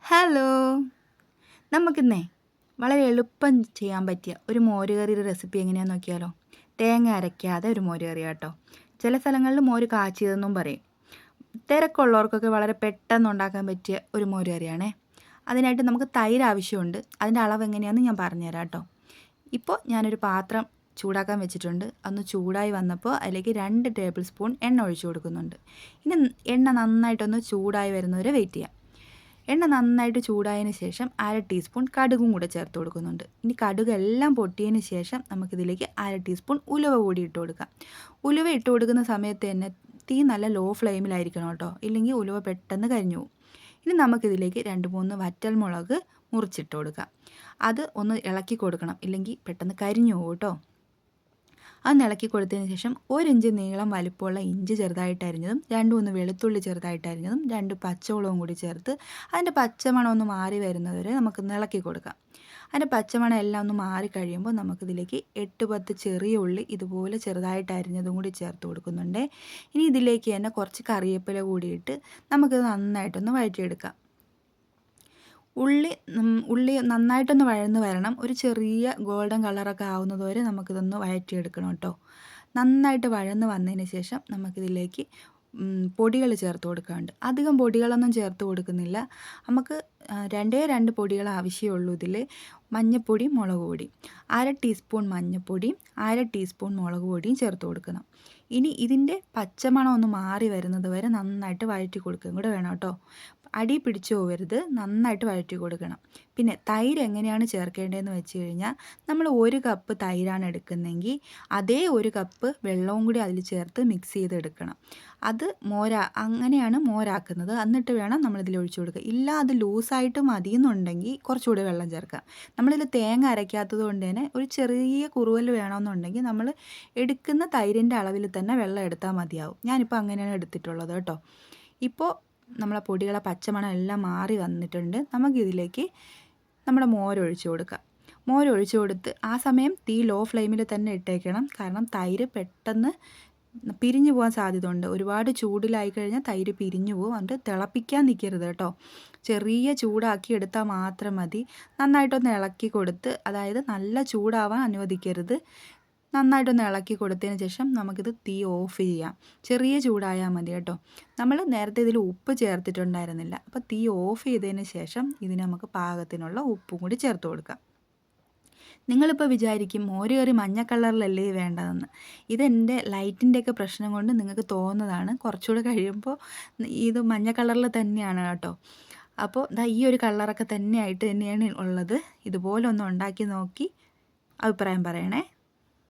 Hello! നമുക്കിന്നേ വളരെ എളുപ്പം ചെയ്യാൻ പറ്റിയ ഒരു മോര് കറിയുടെ റെസിപ്പി എങ്ങനെയാണെന്ന് നോക്കിയാലോ? തേങ്ങ അരയ്ക്കാതെ ഒരു മോര് കറി കേട്ടോ. ചില സ്ഥലങ്ങളിൽ മോര് കാച്ചിയതെന്നും പറയും. തിരക്കുള്ളവർക്കൊക്കെ വളരെ പെട്ടെന്ന് ഉണ്ടാക്കാൻ പറ്റിയ ഒരു മോര് കറിയാണേ. അതിനായിട്ട് നമുക്ക് തൈര് ആവശ്യമുണ്ട്. അതിൻ്റെ അളവ് എങ്ങനെയാണെന്ന് ഞാൻ പറഞ്ഞുതരാം കേട്ടോ. ഇപ്പോൾ ഞാനൊരു പാത്രം ചൂടാക്കാൻ വെച്ചിട്ടുണ്ട്. അതൊന്ന് ചൂടായി വന്നപ്പോൾ അതിലേക്ക് 2 ടേബിൾ സ്പൂൺ എണ്ണ ഒഴിച്ചു കൊടുക്കുന്നുണ്ട്. ഇനി എണ്ണ നന്നായിട്ടൊന്ന് ചൂടായി വരുന്നവരെ വെയിറ്റ് ചെയ്യാം. എണ്ണ നന്നായിട്ട് ചൂടായതിന് ശേഷം 1/2 ടീസ്പൂൺ കടുകും കൂടെ ചേർത്ത് കൊടുക്കുന്നുണ്ട്. ഇനി കടുകെല്ലാം പൊട്ടിയതിന് ശേഷം നമുക്കിതിലേക്ക് 1/2 ടീസ്പൂൺ ഉലുവ കൂടി ഇട്ട് കൊടുക്കാം. ഉലുവ ഇട്ട് കൊടുക്കുന്ന സമയത്ത് തന്നെ തീ നല്ല ലോ ഫ്ലെയിമിലായിരിക്കണം കേട്ടോ, ഇല്ലെങ്കിൽ ഉലുവ പെട്ടെന്ന് കരിഞ്ഞു പോകും. ഇനി നമുക്കിതിലേക്ക് 2-3 വറ്റൽമുളക് മുറിച്ചിട്ട് കൊടുക്കാം. അത് ഒന്ന് ഇളക്കി കൊടുക്കണം, ഇല്ലെങ്കിൽ പെട്ടെന്ന് കരിഞ്ഞു പോകും കേട്ടോ. അത് ഇളക്കി കൊടുത്തതിന് ശേഷം 1 ഇഞ്ച് നീളം വലിപ്പമുള്ള ഇഞ്ചി ചെറുതായിട്ട് അരിഞ്ഞതും 2-3 വെളുത്തുള്ളി ചെറുതായിട്ട് അരിഞ്ഞതും 2 പച്ചമുളകും കൂടി ചേർത്ത് അതിൻ്റെ പച്ചമണം ഒന്ന് മാറി വരുന്നതുവരെ നമുക്ക് ഇളക്കി കൊടുക്കാം. അതിൻ്റെ പച്ചമണം എല്ലാം ഒന്ന് മാറി കഴിയുമ്പോൾ നമുക്കിതിലേക്ക് 8-10 ചെറിയ ഉള്ളി ഇതുപോലെ ചെറുതായിട്ട് അരിഞ്ഞതും കൂടി ചേർത്ത് കൊടുക്കുന്നുണ്ട്. ഇനി ഇതിലേക്ക് തന്നെ കുറച്ച് കറിവേപ്പില കൂടിയിട്ട് നമുക്കിത് നന്നായിട്ടൊന്ന് വഴറ്റിയെടുക്കാം. ഉള്ളി നന്നായിട്ടൊന്ന് വഴന്ന് വരണം. ഒരു ചെറിയ ഗോൾഡൻ കളറൊക്കെ ആവുന്നത് വരെ നമുക്കിതൊന്ന് വഴറ്റിയെടുക്കണം കേട്ടോ. നന്നായിട്ട് വഴന്ന് വന്നതിന് ശേഷം നമുക്കിതിലേക്ക് പൊടികൾ ചേർത്ത് കൊടുക്കാനുണ്ട്. അധികം പൊടികളൊന്നും ചേർത്ത് കൊടുക്കുന്നില്ല. നമുക്ക് 2 പൊടികൾ ആവശ്യമുള്ളൂ ഇതിൽ. മഞ്ഞൾപ്പൊടി, മുളക് പൊടി, 1/2 ടീസ്പൂൺ മഞ്ഞൾപ്പൊടിയും 1/2 ടീസ്പൂൺ മുളക് പൊടിയും ചേർത്ത് കൊടുക്കണം. ഇനി ഇതിൻ്റെ പച്ചമണം ഒന്ന് മാറി വരുന്നത് വരെ നന്നായിട്ട് വഴറ്റി കൊടുക്കുകയും കൂടെ വേണം കേട്ടോ. അടി പിടിച്ചു പോകരുത്, നന്നായിട്ട് വഴറ്റി കൊടുക്കണം. പിന്നെ തൈര് എങ്ങനെയാണ് ചേർക്കേണ്ടതെന്ന് വെച്ച് കഴിഞ്ഞാൽ, നമ്മൾ 1 കപ്പ് തൈരാണ് എടുക്കുന്നതെങ്കിൽ അതേ 1 കപ്പ് വെള്ളവും കൂടി അതിൽ ചേർത്ത് മിക്സ് ചെയ്തെടുക്കണം. അത് അങ്ങനെയാണ് മോരാക്കുന്നത്. എന്നിട്ട് വേണം നമ്മളിതിൽ ഒഴിച്ചു കൊടുക്കുക. ഇല്ല അത് ലൂസായിട്ട് മതിയെന്നുണ്ടെങ്കിൽ കുറച്ചുകൂടി വെള്ളം ചേർക്കാം. നമ്മളിതിൽ തേങ്ങ അരയ്ക്കാത്തത് കൊണ്ട് തന്നെ ഒരു ചെറിയ കുറുവൽ വേണമെന്നുണ്ടെങ്കിൽ നമ്മൾ എടുക്കുന്ന തൈരിൻ്റെ അളവിൽ തന്നെ വെള്ളം എടുത്താൽ മതിയാവും. ഞാനിപ്പോൾ അങ്ങനെയാണ് എടുത്തിട്ടുള്ളത് കേട്ടോ. ഇപ്പോൾ നമ്മളെ പൊടികളെ പച്ചമണം എല്ലാം മാറി വന്നിട്ടുണ്ട്. നമുക്കിതിലേക്ക് നമ്മുടെ മോരൊഴിച്ച് കൊടുക്കാം. മോരൊഴിച്ച് കൊടുത്ത് ആ സമയം തീ ലോ ഫ്ലെയിമിൽ തന്നെ ഇട്ടേക്കണം. കാരണം തൈര് പെട്ടെന്ന് പിരിഞ്ഞു പോകാൻ സാധ്യതയുണ്ട്. ഒരുപാട് ചൂടിലായി കഴിഞ്ഞാൽ തൈര് പിരിഞ്ഞു പോകും. അതുകൊണ്ട് തിളപ്പിക്കാൻ നിൽക്കരുത് കേട്ടോ. ചെറിയ ചൂടാക്കി എടുത്താൽ മാത്രം മതി. നന്നായിട്ടൊന്ന് ഇളക്കി കൊടുത്ത്, അതായത് നല്ല ചൂടാവാൻ അനുവദിക്കരുത്. നന്നായിട്ടൊന്ന് ഇളക്കി കൊടുത്തതിന് ശേഷം നമുക്കിത് തീ ഓഫ് ചെയ്യാം. ചെറിയ ചൂടായാൽ മതി കേട്ടോ. നമ്മൾ നേരത്തെ ഇതിൽ ഉപ്പ് ചേർത്തിട്ടുണ്ടായിരുന്നില്ല. അപ്പോൾ തീ ഓഫ് ചെയ്തതിന് ശേഷം ഇതിന് നമുക്ക് പാകത്തിനുള്ള ഉപ്പും കൂടി ചേർത്ത് കൊടുക്കാം. നിങ്ങളിപ്പോൾ വിചാരിക്കും മോര് കറി മഞ്ഞ കളറിലല്ലേ വേണ്ടതെന്ന്. ഇതെൻ്റെ ലൈറ്റിൻ്റെയൊക്കെ പ്രശ്നം കൊണ്ട് നിങ്ങൾക്ക് തോന്നുന്നതാണ്. കുറച്ചുകൂടെ കഴിയുമ്പോൾ ഇത് മഞ്ഞ കളറിൽ തന്നെയാണ് കേട്ടോ. അപ്പോൾ ഈ ഒരു കളറൊക്കെ തന്നെയായിട്ട് തന്നെയാണ് ഉള്ളത്. ഇതുപോലെ ഒന്ന് ഉണ്ടാക്കി നോക്കി അഭിപ്രായം പറയണേ.